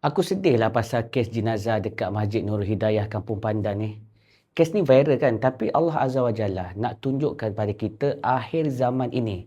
Aku sedih lah pasal kes jenazah dekat Masjid Nurul Hidayah Kampung Pandan ni. Kes ni viral kan, tapi Allah Azza wa Jalla nak tunjukkan pada kita akhir zaman ini.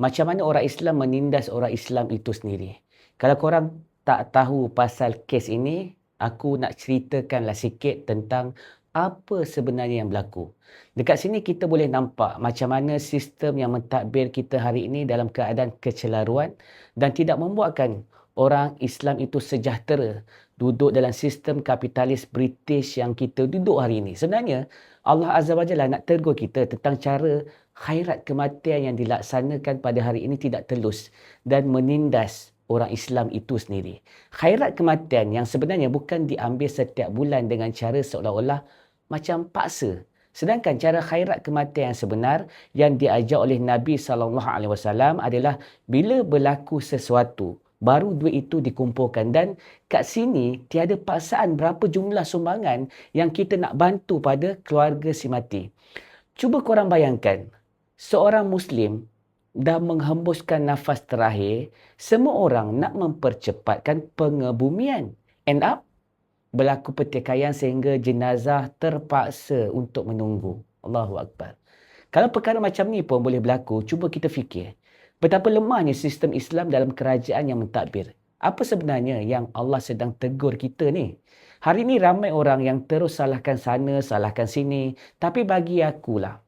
Macam mana orang Islam menindas orang Islam itu sendiri. Kalau korang tak tahu pasal kes ini, aku nak ceritakanlah sikit tentang apa sebenarnya yang berlaku. Dekat sini kita boleh nampak macam mana sistem yang mentadbir kita hari ini dalam keadaan kecelaruan dan tidak membuatkan orang Islam itu sejahtera duduk dalam sistem kapitalis British yang kita duduk hari ini. Sebenarnya Allah Azza wa Jalla nak tegur kita tentang cara khairat kematian yang dilaksanakan pada hari ini tidak telus dan menindas orang Islam itu sendiri. Khairat kematian yang sebenarnya bukan diambil setiap bulan dengan cara seolah-olah macam paksa. Sedangkan cara khairat kematian yang sebenar yang diajar oleh Nabi SAW adalah bila berlaku sesuatu, baru duit itu dikumpulkan. Dan kat sini tiada paksaan berapa jumlah sumbangan yang kita nak bantu pada keluarga si mati. Cuba korang bayangkan, seorang Muslim dah menghembuskan nafas terakhir, semua orang nak mempercepatkan pengebumian. End up, berlaku pertikaian sehingga jenazah terpaksa untuk menunggu. Allahu Akbar. Kalau perkara macam ni pun boleh berlaku, cuba kita fikir. Betapa lemahnya sistem Islam dalam kerajaan yang mentadbir. Apa sebenarnya yang Allah sedang tegur kita ni? Hari ni ramai orang yang terus salahkan sana, salahkan sini. Tapi bagi akulah,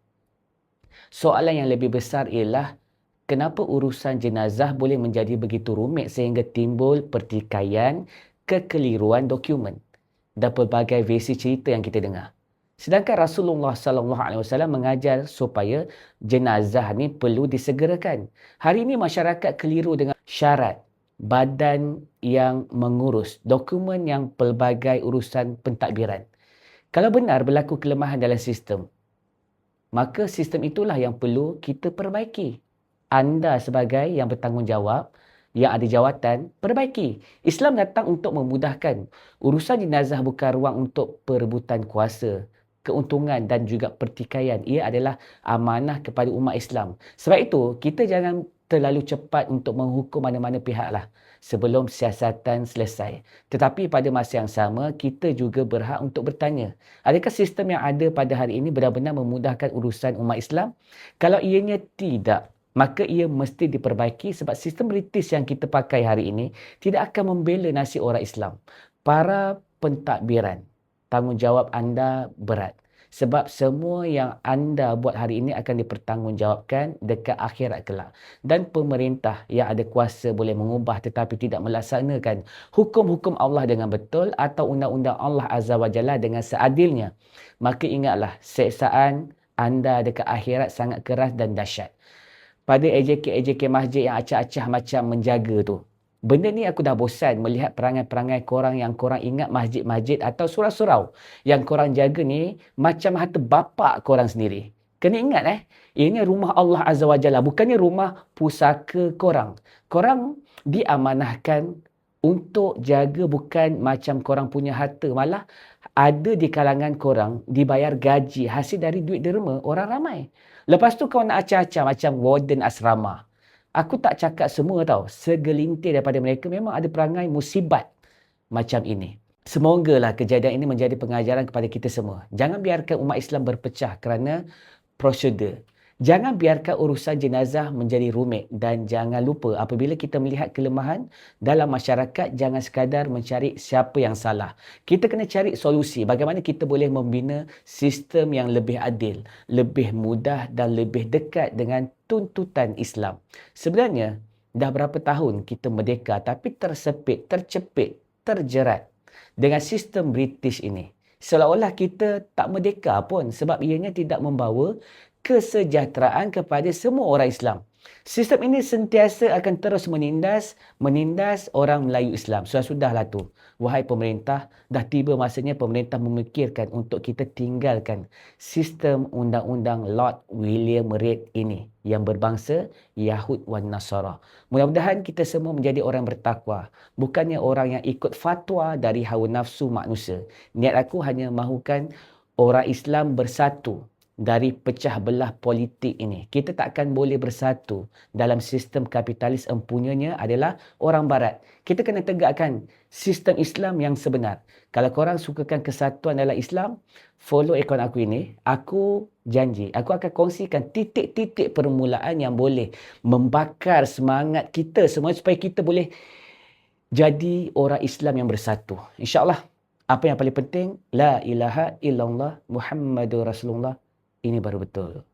soalan yang lebih besar ialah kenapa urusan jenazah boleh menjadi begitu rumit sehingga timbul pertikaian, kekeliruan dokumen dan pelbagai versi cerita yang kita dengar. Sedangkan Rasulullah SAW mengajar supaya jenazah ni perlu disegerakan. Hari ini masyarakat keliru dengan syarat badan yang mengurus dokumen yang pelbagai urusan pentadbiran. Kalau benar berlaku kelemahan dalam sistem, maka sistem itulah yang perlu kita perbaiki. Anda sebagai yang bertanggungjawab, yang ada jawatan, perbaiki. Islam datang untuk memudahkan. Urusan jenazah bukan ruang untuk perebutan kuasa, keuntungan dan juga pertikaian. Ia adalah amanah kepada umat Islam. Sebab itu, kita jangan terlalu cepat untuk menghukum mana-mana pihak lah sebelum siasatan selesai. Tetapi pada masa yang sama, kita juga berhak untuk bertanya, adakah sistem yang ada pada hari ini benar-benar memudahkan urusan umat Islam? Kalau ianya tidak, maka ia mesti diperbaiki sebab sistem British yang kita pakai hari ini tidak akan membela nasib orang Islam. Para pentadbiran, tanggungjawab anda berat. Sebab semua yang anda buat hari ini akan dipertanggungjawabkan dekat akhirat kelak. Dan pemerintah yang ada kuasa boleh mengubah tetapi tidak melaksanakan hukum-hukum Allah dengan betul atau undang-undang Allah Azza wa Jalla dengan seadilnya. Maka ingatlah, seksaan anda dekat akhirat sangat keras dan dahsyat. Pada AJK masjid yang acah-acah macam menjaga tu. Benda ni aku dah bosan melihat perangai-perangai korang yang korang ingat masjid-masjid atau surau-surau yang korang jaga ni macam harta bapak korang sendiri. Kena ingat ini rumah Allah Azza wa Jalla, bukannya rumah pusaka korang. Korang diamanahkan untuk jaga bukan macam korang punya harta. Malah ada di kalangan korang dibayar gaji hasil dari duit derma orang ramai. Lepas tu kau nak acah-acah macam warden asrama. Aku tak cakap semua tau. Segelintir daripada mereka memang ada perangai musibat macam ini. Semogalah kejadian ini menjadi pengajaran kepada kita semua. Jangan biarkan umat Islam berpecah kerana prosedur. Jangan biarkan urusan jenazah menjadi rumit dan jangan lupa apabila kita melihat kelemahan dalam masyarakat, jangan sekadar mencari siapa yang salah. Kita kena cari solusi bagaimana kita boleh membina sistem yang lebih adil, lebih mudah dan lebih dekat dengan tuntutan Islam. Sebenarnya dah berapa tahun kita merdeka tapi tersepit, tercepit, terjerat dengan sistem British ini. Seolah-olah kita tak merdeka pun sebab ianya tidak membawa kesejahteraan kepada semua orang Islam. Sistem ini sentiasa akan terus menindas orang Melayu Islam. Sudah-sudahlah tu. Wahai pemerintah, dah tiba masanya pemerintah memikirkan untuk kita tinggalkan sistem undang-undang Lord William Reid ini yang berbangsa Yahud wan Nasara. Mudah-mudahan kita semua menjadi orang bertakwa, bukannya orang yang ikut fatwa dari hawa nafsu manusia. Niat aku hanya mahukan orang Islam bersatu dari pecah belah politik ini. Kita takkan boleh bersatu dalam sistem kapitalis empunyanya adalah orang barat. Kita kena tegakkan sistem Islam yang sebenar. Kalau korang sukakan kesatuan dalam Islam, follow akaun aku ini. Aku janji, aku akan kongsikan titik-titik permulaan yang boleh membakar semangat kita semua supaya kita boleh jadi orang Islam yang bersatu. InsyaAllah, apa yang paling penting, La ilaha illallah Muhammadur Rasulullah. Ini baru betul.